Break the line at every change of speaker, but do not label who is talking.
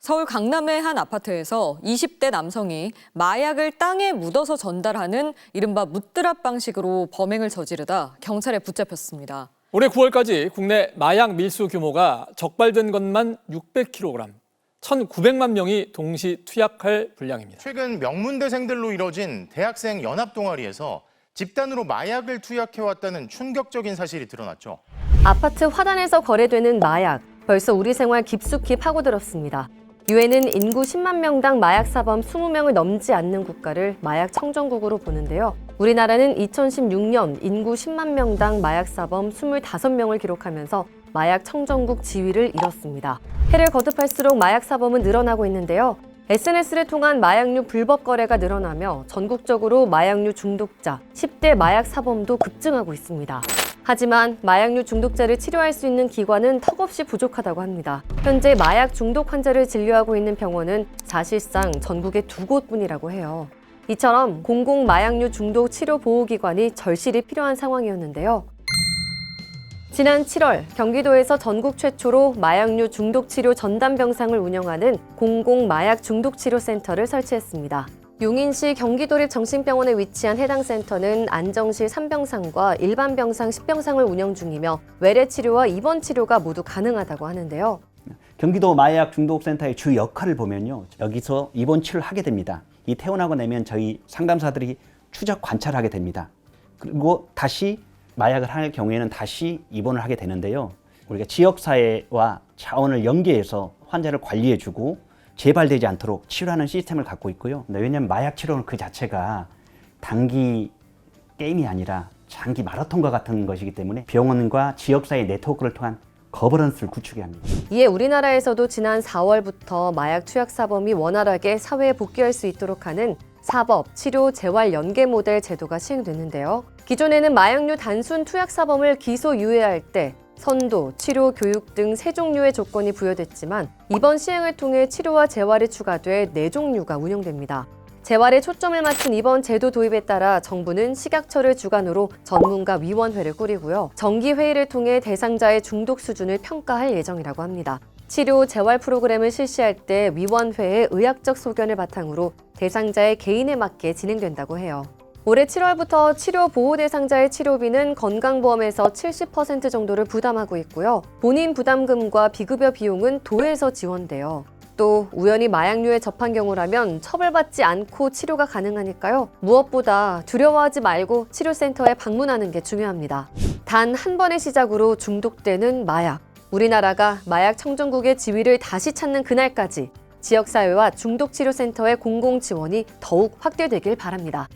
서울 강남의 한 아파트에서 20대 남성이 마약을 땅에 묻어서 전달하는 이른바 묻드랍 방식으로 범행을 저지르다 경찰에 붙잡혔습니다.
올해 9월까지 국내 마약 밀수 규모가 적발된 것만 600kg, 1,900만 명이 동시 투약할 분량입니다.
최근 명문대생들로 이뤄진 대학생 연합동아리에서 집단으로 마약을 투약해왔다는 충격적인 사실이 드러났죠.
아파트 화단에서 거래되는 마약, 벌써 우리 생활 깊숙이 파고들었습니다. 유엔은 인구 10만 명당 마약 사범 20명을 넘지 않는 국가를 마약 청정국으로 보는데요. 우리나라는 2016년 인구 10만 명당 마약 사범 25명을 기록하면서 마약 청정국 지위를 잃었습니다. 해를 거듭할수록 마약 사범은 늘어나고 있는데요. SNS를 통한 마약류 불법 거래가 늘어나며 전국적으로 마약류 중독자, 10대 마약 사범도 급증하고 있습니다. 하지만 마약류 중독자를 치료할 수 있는 기관은 턱없이 부족하다고 합니다. 현재 마약 중독 환자를 진료하고 있는 병원은 사실상 전국에 2곳뿐이라고 해요. 이처럼 공공 마약류 중독 치료 보호기관이 절실히 필요한 상황이었는데요. 지난 7월 경기도에서 전국 최초로 마약류 중독 치료 전담 병상을 운영하는 공공 마약 중독 치료 센터를 설치했습니다. 용인시 경기도립 정신병원에 위치한 해당 센터는 안정실 3병상과 일반 병상 10병상을 운영 중이며 외래 치료와 입원 치료가 모두 가능하다고 하는데요.
경기도 마약 중독센터의 주 역할을 보면요, 여기서 입원 치료를 하게 됩니다. 이 퇴원하고 나면 저희 상담사들이 추적 관찰하게 됩니다. 그리고 다시 마약을 할 경우에는 다시 입원을 하게 되는데요. 우리가 지역사회와 자원을 연계해서 환자를 관리해주고 재발되지 않도록 치료하는 시스템을 갖고 있고요. 왜냐하면 마약 치료는 그 자체가 단기 게임이 아니라 장기 마라톤과 같은 것이기 때문에 병원과 지역사회 네트워크를 통한 거버넌스를 구축해야 합니다.
이에 우리나라에서도 지난 4월부터 마약 투약 사범이 원활하게 사회에 복귀할 수 있도록 하는 사법, 치료, 재활 연계 모델 제도가 시행됐는데요. 기존에는 마약류 단순 투약 사범을 기소 유예할 때 선도, 치료, 교육 등 3종류의 조건이 부여됐지만 이번 시행을 통해 치료와 재활이 추가돼 4종류가 운영됩니다. 재활에 초점을 맞춘 이번 제도 도입에 따라 정부는 식약처를 주관으로 전문가 위원회를 꾸리고요. 정기회의를 통해 대상자의 중독 수준을 평가할 예정이라고 합니다. 치료, 재활 프로그램을 실시할 때 위원회의 의학적 소견을 바탕으로 대상자의 개인에 맞게 진행된다고 해요. 올해 7월부터 치료 보호 대상자의 치료비는 건강보험에서 70% 정도를 부담하고 있고요. 본인 부담금과 비급여 비용은 도에서 지원돼요. 또 우연히 마약류에 접한 경우라면 처벌받지 않고 치료가 가능하니까요. 무엇보다 두려워하지 말고 치료센터에 방문하는 게 중요합니다. 단 한 번의 시작으로 중독되는 마약. 우리나라가 마약 청정국의 지위를 다시 찾는 그날까지 지역사회와 중독치료센터의 공공 지원이 더욱 확대되길 바랍니다.